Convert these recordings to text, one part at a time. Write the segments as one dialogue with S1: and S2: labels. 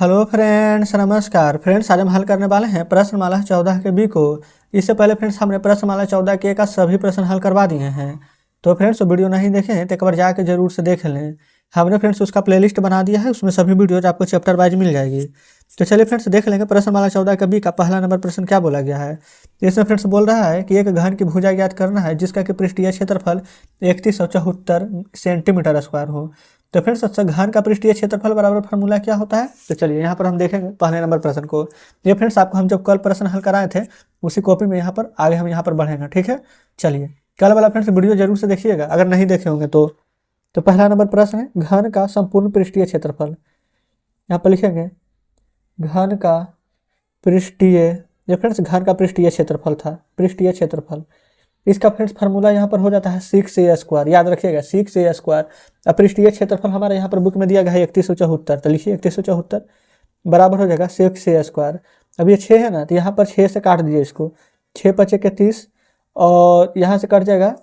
S1: Hello friends, नमस्कार friends. आज हम हल करने वाले हैं प्रश्नमाला 14 के बी को। इससे पहले फ्रेंड्स हमने प्रश्नमाला 14 के का सभी प्रश्न हल करवा दिए हैं। तो फ्रेंड्स वीडियो नहीं देखे हैं तो एक बार जाके जरूर से देख लें। हमने फ्रेंड्स उसका प्लेलिस्ट बना दिया है, उसमें सभी वीडियोज आपको चैप्टर वाइज मिल जाएगी। तो चलिए फ्रेंड्स देख लेंगे प्रश्नमाला 14 के बी का पहला नंबर प्रश्न क्या बोला गया है। इसमें फ्रेंड्स बोल रहा है कि एक घन की भुजा ज्ञात करना है जिसका कि पृष्ठीय क्षेत्रफल 3174 सेंटीमीटर स्क्वायर हो। तो फ्रेंड्स अच्छा घन का पृष्ठीय क्षेत्रफल बराबर फार्मूला क्या होता है। तो चलिए यहाँ पर हम देखेंगे पहले नंबर प्रश्न को। ये फ्रेंड्स आपको हम जब कल प्रश्न हल कराए थे उसी कॉपी में यहाँ पर आगे हम यहाँ पर बढ़ेंगे, ठीक है। चलिए कल वाला फ्रेंड्स वीडियो जरूर से देखिएगा अगर नहीं देखे होंगे तो पहला नंबर प्रश्न है घन का संपूर्ण पृष्ठीय क्षेत्रफल। यहाँ पर लिखेंगे घन का पृष्ठीय, ये फ्रेंड्स घन का पृष्ठीय क्षेत्रफल था, पृष्ठीय क्षेत्रफल। इसका फ्रेंड्स फार्मूला यहाँ पर हो जाता है 6a²। याद रखिएगा 6a²। अब पृष्ठीय क्षेत्रफल हमारे यहाँ पर बुक में दिया गया है 3174। तो लिखिए 3174 बराबर हो जाएगा 6a²। अब ये 6 है ना, तो यहाँ पर 6 से काट दीजिए इसको। 6 × 5 = 30 और यहाँ से कट जाएगा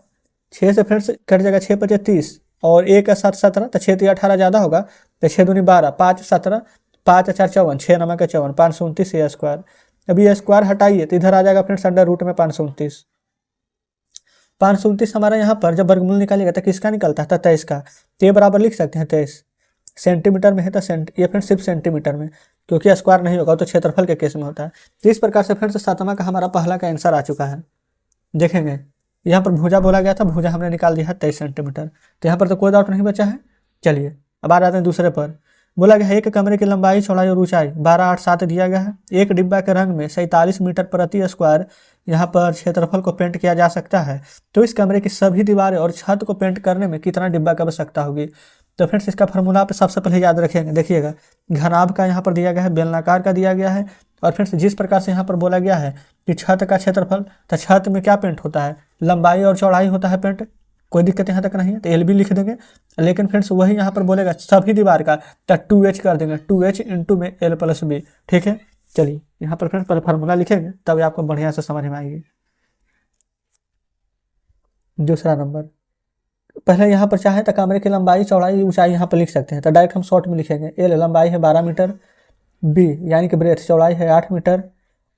S1: 6 से फ्रेंड्स कट जाएगा 6 × 5 = 30 और 1 × 7 = 17। तो 6 × 3 = 18 ज़्यादा होगा तो 6 × 2 = 12, 5 × 17, 5 × 4 = 54, 6 × 9 = 54, 529a²। अब ये स्क्वायर हटाइए तो इधर आ जाएगा फ्रेंड्स अंडर रूट में 529। 529 हमारा यहाँ पर जब वर्गमूल निकालिएगा तो किसका निकलता है? 23 का। तो ये बराबर लिख सकते हैं 23। सेंटीमीटर में है तो ये फ्रेंड्स सिर्फ सेंटीमीटर में, क्योंकि स्क्वायर नहीं होगा तो क्षेत्रफल के केस में होता है। तो इस प्रकार से फ्रेंड्स सातवां का हमारा पहला का आंसर आ चुका है। देखेंगे यहाँ पर भुजा बोला गया था, भुजा हमने निकाल दिया है 23 सेंटीमीटर। तो यहाँ पर तो कोई डाउट नहीं बचा है। चलिए अब आ जाते हैं दूसरे पर। बोला गया है एक कमरे की लंबाई, चौड़ाई और ऊंचाई 12, 8, 7 दिया गया है। एक डिब्बा के रंग में 47 मीटर प्रति स्क्वायर यहाँ पर क्षेत्रफल को पेंट किया जा सकता है। तो इस कमरे की सभी दीवारें और छत को पेंट करने में कितना डिब्बा की आवश्यकता होगी। तो फ्रेंड्स इसका फार्मूला आप सबसे पहले याद रखेंगे। देखिएगा घनाभ का यहाँ पर दिया गया है, बेलनाकार का दिया गया है, और फ्रेंड्स जिस प्रकार से यहाँ पर बोला गया है कि छत का क्षेत्रफल, तो छत में क्या पेंट होता है? लंबाई और चौड़ाई होता है पेंट। कोई दिक्कत यहाँ तक नहीं है तो एल भी लिख देंगे। लेकिन फ्रेंड्स वही यहाँ पर बोलेगा सभी दीवार का तो 2h कर देंगे, 2h × में l + b, ठीक है। चलिए यहाँ पर फ्रेंड्स पहले फार्मूला लिखेंगे तब आपको बढ़िया से समझ में आएगी। दूसरा नंबर, पहले यहाँ पर चाहे तो कमरे की लंबाई, चौड़ाई, ऊंचाई यहाँ पर लिख सकते हैं। तो डायरेक्ट हम शॉर्ट में लिखेंगे। एल लंबाई है 12 मीटर, बी यानी कि ब्रेथ चौड़ाई है 8 मीटर,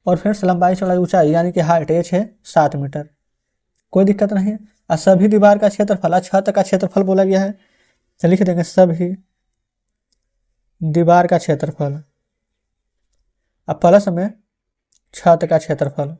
S1: और फ्रेंड्स लंबाई चौड़ाई ऊंचाई यानी कि हाइट h है 7 मीटर। कोई दिक्कत नहीं है। और सभी दीवार का क्षेत्रफल, छत का क्षेत्रफल बोला गया है तो लिख देंगे सभी दीवार का क्षेत्रफल, अब प्लस में छत का क्षेत्रफल।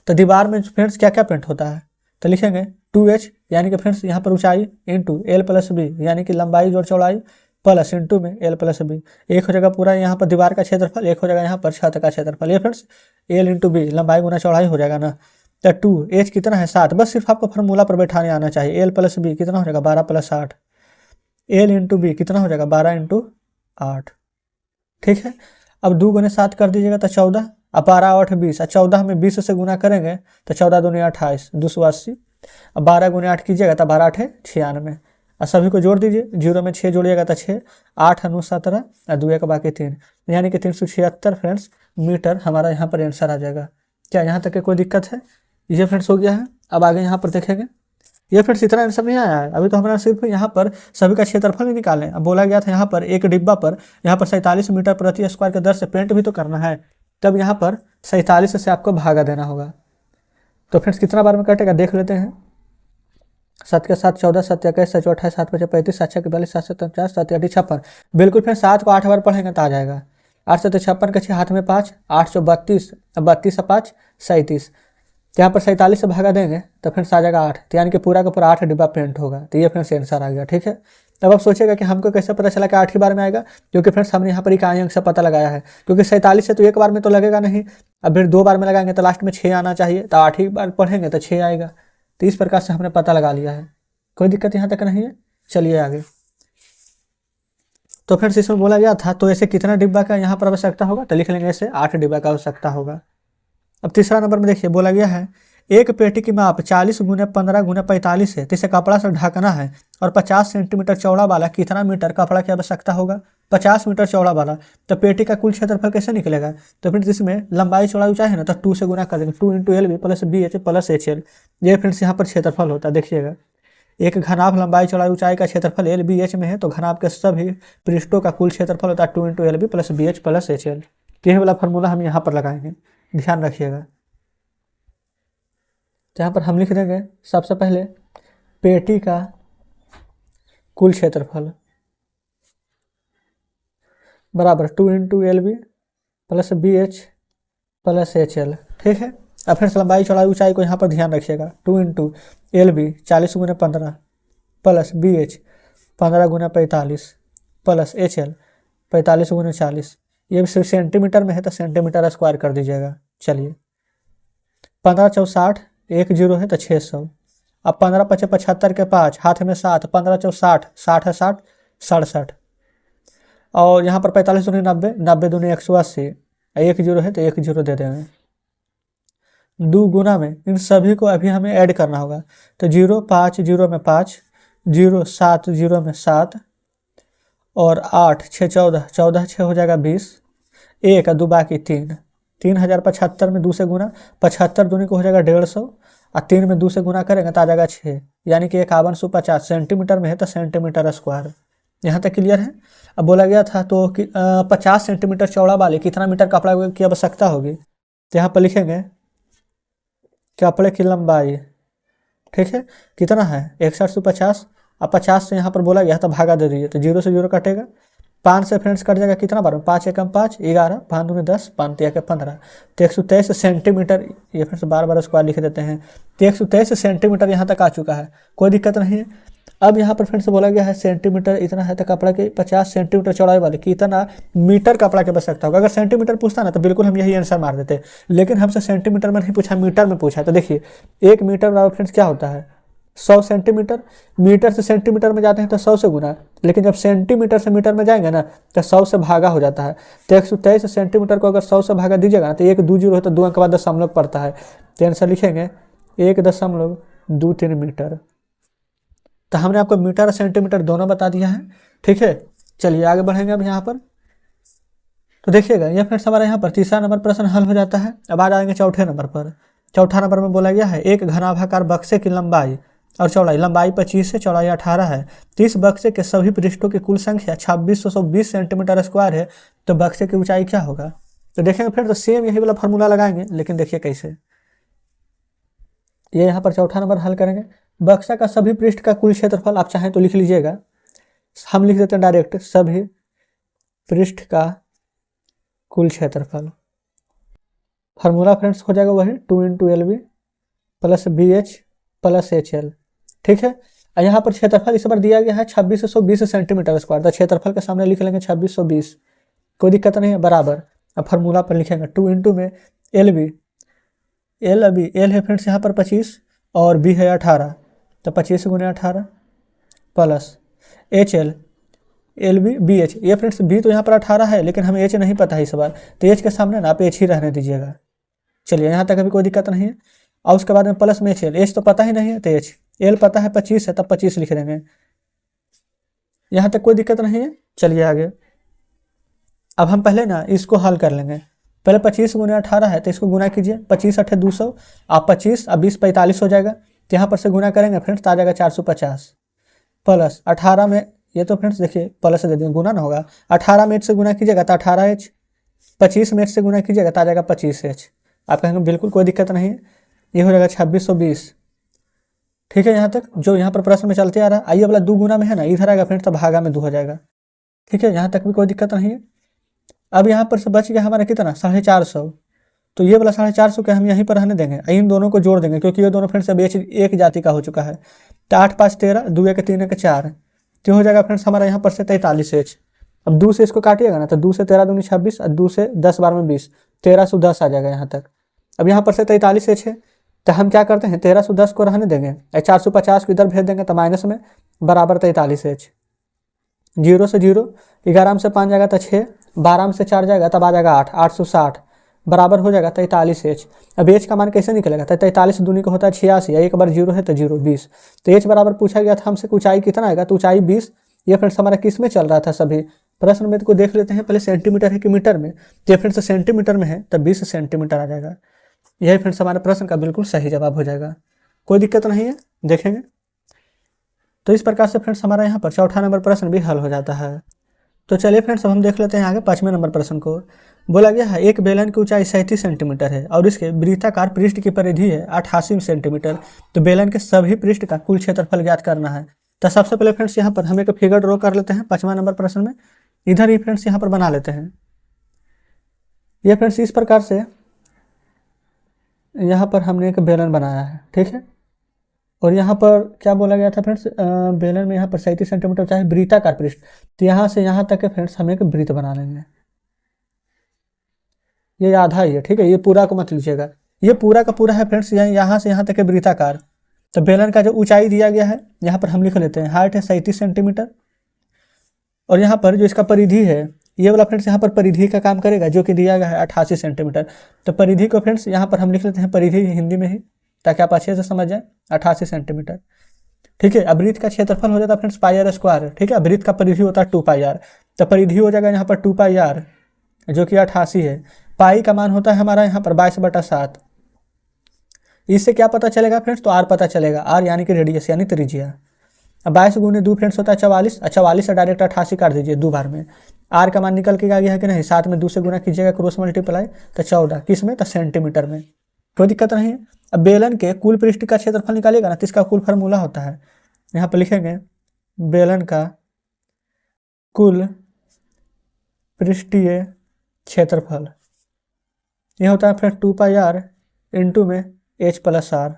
S1: तो दीवार में फ्रेंड्स क्या क्या पेंट होता है तो लिखेंगे 2h यानी कि फ्रेंड्स यहाँ पर ऊंचाई इंटू l + b यानी कि लंबाई जोड़ चौड़ाई प्लस इंटू में l + b। एक हो जाएगा पूरा यहाँ पर दीवार का क्षेत्रफल, एक हो जाएगा यहाँ पर छत का क्षेत्रफल। ये फ्रेंड्स l × b लंबाई गुना चौड़ाई हो जाएगा ना। तो 2h कितना है 7। बस सिर्फ आपको फार्मूला पर बैठाने आना चाहिए। l + b कितना हो जाएगा 12 + 8, l × b कितना हो जाएगा 12 × 8, ठीक है। अब 2 × 7 कर दीजिएगा तो 14, अब 12, 8, 20, 14 में 20 से गुना करेंगे तो 14 × 2 = 28, 280। अब 12 × 8 कीजिएगा तो 12, 8 = 96। और सभी को जोड़ दीजिए, 0 में 6 जोड़िएगा तो 6, 8, 9, 17 और 2 का बाकी 3, यानी कि 376 फ्रेंड्स मीटर हमारा यहाँ पर आंसर आ जाएगा। क्या यहाँ तक कोई दिक्कत है? ये फ्रेंड्स हो गया है। अब आगे यहाँ पर देखेंगे। ये फ्रेंड्स इतना आंसर नहीं आया है अभी, तो हमारा सिर्फ यहाँ पर सभी का क्षेत्रफल ही निकालें। अब बोला गया था यहाँ पर एक डिब्बा पर यहाँ पर 47 मीटर प्रति स्क्वायर के दर से पेंट भी तो करना है। तब यहाँ पर 47 से आपको भागा देना होगा। तो फ्रेंड्स कितना बार में कटेगा देख लेते हैं। 7 के 7 14, 7 21, 7 28, 7 5 35, 7 6 42, 7 7 49, 7 8 56। बिल्कुल फ्रेंड्स 7 को 8 बार पढ़ेंगे तो आ जाएगा। 8 7 56 के 6 हाथ में 5, 8 से 32, 32 से 5 37। यहाँ पर 47 से भागा देंगे तो फ्रेंड्स आ जाएगा 8, तो यानी कि पूरा का पूरा 8 डिब्बा पेंट होगा। तो ये फ्रेंड्स आंसर आ गया, ठीक है। तब आप सोचेगा कि हमको कैसे पता चला कि 8 ही बार में आएगा, क्योंकि फ्रेंड्स हमने यहाँ पर इकाई अंक से पता लगाया है। क्योंकि 47 से तो एक बार में तो लगेगा नहीं, अब फिर 2 बार में लगाएंगे तो लास्ट में 6 आना चाहिए, तो 8 ही बार पढ़ेंगे तो 6 आएगा। तो इस प्रकार से हमने पता लगा लिया है। कोई दिक्कत यहाँ तक नहीं है। चलिए आगे। तो फ्रेंड्स इसमें बोला गया था तो ऐसे कितना डिब्बा का यहाँ पर आवश्यकता होगा तो लिख लेंगे ऐसे 8 डिब्बा का आवश्यकता होगा। अब तीसरा नंबर में देखिए बोला गया है एक पेटी की माप 40 × 15 × 45 है, तो इसे कपड़ा से ढकना है और 50 सेंटीमीटर चौड़ा वाला कितना मीटर कपड़ा की आवश्यकता होगा? 50 मीटर चौड़ा वाला। तो पेटी का कुल क्षेत्रफल कैसे निकलेगा? तो फ्रेंड्स इसमें लंबाई चौड़ाई ऊंचाई है ना, तो 2 से गुना कर देंगे, 2 × LB + BH + HL। ये फ्रेंड्स यहाँ पर क्षेत्रफल होता है। देखिएगा एक घनाभ लंबाई चौड़ाई ऊंचाई का क्षेत्रफल एल बी एच में है, तो घनाभ के सभी पृष्ठों का कुल क्षेत्रफल होता है 2 into L B plus B H plus H L. यही वाला फॉर्मूला हम यहाँ पर लगाएंगे, ध्यान रखिएगा। तो यहाँ पर हम लिख देंगे सबसे पहले पेटी का कुल क्षेत्रफल बराबर 2 into L B plus B H plus H L. ठीक है, अब फिर लंबाई चौड़ाई ऊंचाई को यहाँ पर ध्यान रखिएगा। 2 इंटू एल बी 40 गुना 15 प्लस बी एच 15 गुना 45 प्लस एच एल 45 गुना 40। ये सिर्फ सेंटीमीटर में है तो सेंटीमीटर स्क्वायर कर दीजिएगा। चलिए 15 चौ 60, एक जीरो है तो 600। अब 15 पचे 75 के 5, हाथ में 7, 15 चौ 60, 60 है 60, 67। और यहाँ पर 45 दूनी 90, 90 दूनी 180, एक जीरो है तो एक जीरो दे देंगे। 2 गुना में इन सभी को अभी हमें ऐड करना होगा, तो 0 5 0 में 5, 0 7 0 में 7 और 8 6 14, 14 6 हो जाएगा 20, 1 2 बाकी 3, 3075 में 2 से गुना, 75 दूनी को हो जाएगा 150 और 3 में 2 से गुना करेंगे तो आ जाएगा 6, यानी कि 5150 सेंटीमीटर में है तो सेंटीमीटर स्क्वायर। यहाँ तक क्लियर है। अब बोला गया था तो 50 सेंटीमीटर चौड़ा वाले कितना मीटर कपड़ा की आवश्यकता होगी, तो यहाँ पर लिखेंगे कपड़े की लंबाई, ठीक है, कितना है 6150। अब 50 से यहाँ पर बोला गया था भागा दे दीजिए, तो 0 से 0 कटेगा, 5 से फ्रेंड्स कट जाएगा कितना बार में, 5 एकम 5, 11, 5 दूनी 10, 5 तिया के 15, तो 123 सेंटीमीटर। ये फ्रेंड्स बार बार स्क्वायर लिख देते हैं, तो 123 सेंटीमीटर यहाँ तक आ चुका है, कोई दिक्कत नहीं है। अब यहाँ पर फ्रेंड्स बोला गया है सेंटीमीटर इतना है तो कपड़ा के 50 सेंटीमीटर चौड़ाई वाले कितना मीटर कपड़ा की आवश्यकता होगा। अगर सेंटीमीटर पूछता ना तो बिल्कुल हम यही आंसर मार देते, लेकिन हमसे सेंटीमीटर में नहीं पूछा, मीटर में पूछा। तो देखिए 1 मीटर बराबर फ्रेंड्स क्या होता है 100 सेंटीमीटर। मीटर से सेंटीमीटर में जाते हैं तो 100 से गुना, लेकिन जब सेंटीमीटर से मीटर में जाएंगे ना तो 100 से भागा हो जाता है। तो 123 सेंटीमीटर को अगर 100 से भागा दीजिएगा ना तो 1 2 जीरो है तो 2 अंक के बाद दशमलव पड़ता है, तो आंसर लिखेंगे 1.23 मीटर। तो हमने आपको मीटर और सेंटीमीटर दोनों बता दिया है। ठीक है, चलिए आगे बढ़ेंगे अब यहाँ पर। तो देखिएगा ये फ्रेंड्स हमारा यहाँ पर तीसरा नंबर प्रश्न हल हो जाता है। अब आ जाएंगे चौथे नंबर पर। चौथा नंबर में बोला गया है एक घनाभाकार बक्से की लंबाई और चौड़ाई, लंबाई 25 है, चौड़ाई 18 है। 30 बक्से के सभी पृष्ठों की कुल संख्या 2620 सेंटीमीटर स्क्वायर है, तो बक्से की ऊंचाई क्या होगा। तो देखेंगे फिर तो सेम यही वाला फॉर्मूला लगाएंगे, लेकिन देखिए कैसे। ये यहाँ पर चौथा नंबर हल करेंगे। बक्सा का सभी पृष्ठ का कुल क्षेत्रफल आप चाहें तो लिख लीजिएगा, हम लिख देते हैं डायरेक्ट सभी पृष्ठ का कुल क्षेत्रफल। फार्मूला फ्रेंड्स हो जाएगा वही 2 into L B plus B H plus H L. ठीक है, यहाँ पर क्षेत्रफल इस बार दिया गया है 2620 सेंटीमीटर स्क्वायर, तो क्षेत्रफल के सामने लिख लेंगे 2620, कोई दिक्कत नहीं है, बराबर। अब फार्मूला पर लिखेंगे 2 इंटू में एल बी, एल है फ्रेंड्स यहाँ पर 25 और बी है 18, तो 25 गुने 18 plus H L B B H. ये फ्रेंड्स बी तो यहाँ पर 18 है, लेकिन हमें एच नहीं पता है इस बार, तो एच के सामने ना आप एच ही रहने दीजिएगा। चलिए यहाँ तक अभी कोई दिक्कत नहीं है। और उसके बाद में प्लस में एच तो पता ही नहीं है, तो एच एल पता है 25 है, तब 25 लिख देंगे, यहाँ तक कोई दिक्कत नहीं है। चलिए आगे। अब हम पहले ना इसको हल कर लेंगे। पहले 25 गुना 18 है तो इसको गुना कीजिए, 25 8 200, आप 25 अब 20 45 हो जाएगा, तो यहाँ पर से गुना करेंगे फ्रेंड्स, आ जाएगा 450 प्लस 18 में, ये तो फ्रेंड्स देखिए प्लस दे देंगे, गुना ना होगा, 18 में 8 से गुना कीजिएगा तो 18 एच, 25 में 8 से गुना कीजिएगा तो आ जाएगा 25 एच। आप कहेंगे बिल्कुल कोई दिक्कत नहीं है, ये हो जाएगा 2620। ठीक है, यहाँ तक जो यहाँ पर प्रश्न में चलते आ रहा है। आइए वाला 2 गुना में है ना, इधर आएगा फ्रेंड्स तो भागा में 2 हो जाएगा। ठीक है, यहाँ तक भी कोई दिक्कत नहीं है। अब यहाँ पर से बच गया हमारा कितना 450, तो ये वाला 450 के हम यहीं पर रहने देंगे, इन दोनों को जोड़ देंगे क्योंकि ये दोनों फ्रेंड्स अब एक जाति का हो चुका है। तो 8 5 13, 2 1 3 1 4, तो हो जाएगा फ्रेंड्स हमारा यहाँ पर से 43 एच। अब 2 से इसको काटिएगा ना तो 2 से 13 दूनी 26 और 2 से 10 12 में 20, 1310 आ जाएगा यहाँ तक। अब यहाँ पर से 43 एच है, तो हम क्या करते हैं 1310 को रहने देंगे, 450 को इधर भेज देंगे तो माइनस में, बराबर 43 एच। 0 से 0, 11 में से 5 जाएगा तो 6, 12 में से 4 जाएगा तब आ जाएगा 8, 860 बराबर हो जाएगा 43 एच। अब एच का मान कैसे निकलेगा, तो 43 दूनी को होता है 86, एक बार 0 है तो 0 20, तो एच बराबर पूछा गया था हमसे ऊंचाई कितना आएगा, तो ऊंचाई 20। ये फ्रेंड्स हमारा किस में चल रहा था, सभी प्रश्न में को देख लेते हैं पहले सेंटीमीटर है कि मीटर में, तो फ्रेंड्स सेंटीमीटर में है तो 20 सेंटीमीटर आ जाएगा। यही फ्रेंड्स हमारे प्रश्न का बिल्कुल सही जवाब हो जाएगा, कोई दिक्कत नहीं है। देखेंगे तो इस प्रकार से फ्रेंड्स हमारा यहाँ पर चौथा नंबर प्रश्न भी हल हो जाता है। तो चलिए फ्रेंड्स अब हम देख लेते हैं आगे 5वें नंबर प्रश्न को। बोला गया है एक बेलन की ऊंचाई 37 सेंटीमीटर है और इसके वृत्ताकार पृष्ठ की परिधि है 88 सेंटीमीटर। तो बेलन के सभी पृष्ठ का कुल क्षेत्रफल ज्ञात करना है। तो सबसे पहले फ्रेंड्स यहाँ पर हम एक फिगर ड्रॉ कर लेते हैं 5वां नंबर प्रश्न में। इधर ही फ्रेंड्स यहाँ पर बना लेते हैं। ये फ्रेंड्स इस प्रकार से यहाँ पर हमने एक बेलन बनाया है, ठीक है। और यहाँ पर क्या बोला गया था फ्रेंड्स, बेलन में यहाँ पर 37 सेंटीमीटर चाहे वृत्ताकार पृष्ठ, तो यहाँ से यहाँ तक के फ्रेंड्स हम एक वृत्त बना लेंगे। ये आधा ही है, ठीक है, ये पूरा को मत लीजिएगा, ये पूरा का पूरा है फ्रेंड्स, यहाँ से यहाँ तक के वृत्ताकार। तो बेलन का जो ऊंचाई दिया गया है यहाँ पर हम लिख लेते हैं, हाइट है 37 सेंटीमीटर। और यहाँ पर जो इसका परिधि है, ये वाला फ्रेंड्स यहाँ पर परिधि का काम करेगा, जो कि दिया गया है 88 सेंटीमीटर। तो परिधि को फ्रेंड्स यहाँ पर हम लिख लेते हैं परिधि हिंदी में ही, ताकि आप अच्छे से समझ जाए, 88 सेंटीमीटर, ठीक है। अब वृत्त का क्षेत्रफल हो जाता है फ्रेंड्स पाई आर स्क्वायर, ठीक है। वृत्त का परिधि होता है 2 पाई आर, तो परिधि हो जाएगा यहाँ पर 2 पाई आर जो कि 88 है। पाई का मान होता है हमारा यहाँ पर 22/7। इससे क्या पता चलेगा फ्रेंड्स, तो आर पता चलेगा, आर यानी कि रेडियस यानी त्रिज्या। अब 22 गुने 2 फ्रेंड्स होता है 44, 44 से डायरेक्ट 88 काट दीजिए 2 बार में। आर का मान निकल के आ गया है कि नहीं, साथ में 2 से गुना कीजिएगा, क्रॉस मल्टीप्लाई, तो 14 किस में, तो सेंटीमीटर में, कोई दिक्कत नहीं है। अब बेलन के कुल पृष्ठ का क्षेत्रफल निकालिएगा ना, तो इसका कुल फार्मूला होता है, यहाँ पर लिखेंगे बेलन का कुल पृष्ठीय क्षेत्रफल, यह होता है फ्रेंड्स 2 पाई आर इंटू में h प्लस आर।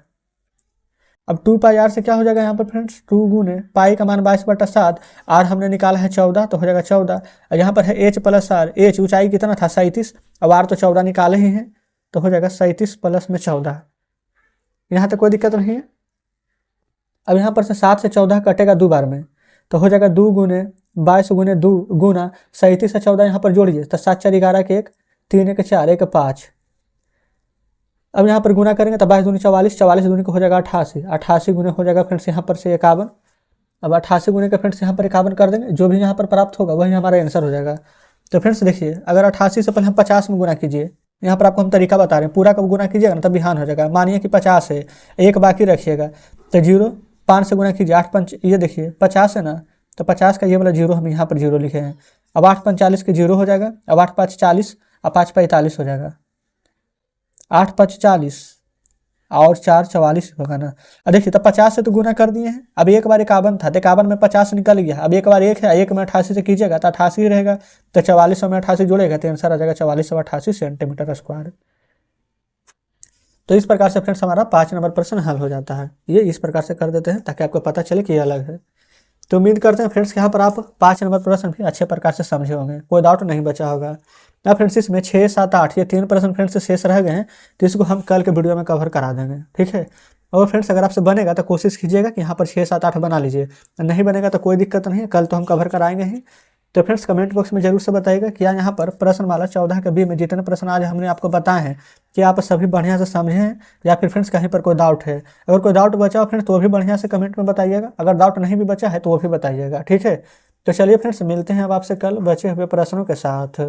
S1: अब 2 पाई आर से क्या हो जाएगा यहाँ पर फ्रेंड्स, 2 गुने पाई का मान 22/7, आर हमने निकाला है 14, तो हो जाएगा 14। और यहाँ पर है h प्लस आर, h ऊंचाई कितना था 37, अब आर तो 14 निकाले ही हैं, तो हो जाएगा 37 प्लस में 14। यहाँ तक कोई दिक्कत नहीं है। अब यहाँ पर से 7 से 14 कटेगा 2 बार में, तो हो जाएगा 2 गुने 22 गुने 2 गुना 37 से 14 यहाँ पर जोड़िए, तो 7 4 11 के 1, 3 1 4 1 5। अब यहाँ पर गुना करेंगे तो 22 दूनी 44, 44 दूनी को हो जाएगा 88, 88 गुने हो जाएगा फ्रेंड्स यहाँ पर से 51। अब 88 गुने का फ्रेंड्स यहाँ पर 51 कर देंगे, जो भी यहाँ पर प्राप्त होगा वही हमारा आंसर हो जाएगा। तो फ्रेंड्स देखिए, अगर 88 से पहले हम 50 में गुना कीजिए, यहाँ पर आपको हम तरीका बता रहे हैं, पूरा कब गुना कीजिएगा ना तब बिहान हो जाएगा। मानिए कि 50 है, एक बाकी रखिएगा, तो 0 5 से गुना कीजिए, 8 5, ये देखिए 50 है ना, तो 50 का ये वाला 0 हम यहाँ पर 0 लिखे हैं। अब 8 5 40 के 0 हो जाएगा, अब 8 5 40, अब 5 45 हो जाएगा, 8 5 40 और 4 44 होगा ना। अब देखिए, तो 50 से तो गुना कर दिए हैं, अब एक बार 51 था, तो 51 में 50 निकल गया, अब एक बार 1 है, 1 में 88 से कीजिएगा तो 88 ही रहेगा, तो 44 में 88 जोड़ेगा तो आंसर आ जाएगा 4488 सेंटीमीटर स्क्वायर। तो इस प्रकार से फ्रेंड्स हमारा 5 नंबर प्रश्न हल हो जाता है। ये इस प्रकार से कर देते हैं ताकि आपको पता चले कि ये अलग है। तो उम्मीद करते हैं फ्रेंड्स यहाँ पर आप 5 नंबर प्रश्न भी अच्छे प्रकार से समझे होंगे, कोई डाउट नहीं बचा होगा ना फ्रेंड्स। इसमें 6 7 8 ये 3 प्रश्न फ्रेंड्स शेष रह गए हैं, तो इसको हम कल के वीडियो में कवर करा देंगे, ठीक है। और फ्रेंड्स अगर आपसे बनेगा तो कोशिश कीजिएगा कि यहाँ पर 6 7 8 बना लीजिए, नहीं बनेगा तो कोई दिक्कत नहीं है, कल तो हम कवर कराएंगे ही। तो फ्रेंड्स कमेंट बॉक्स में जरूर से बताइएगा कि यहाँ पर प्रश्नमाला 14 के बी में जितने प्रश्न आज हमने आपको बताए हैं कि आप सभी बढ़िया से समझे हैं, या फिर फ्रेंड्स कहीं पर कोई डाउट है। अगर कोई डाउट बचा हो फ्रेंड्स तो वो भी बढ़िया से कमेंट में बताइएगा, अगर डाउट नहीं भी बचा है तो वो भी बताइएगा, ठीक है। तो चलिए फ्रेंड्स मिलते हैं अब आपसे कल बचे हुए प्रश्नों के साथ।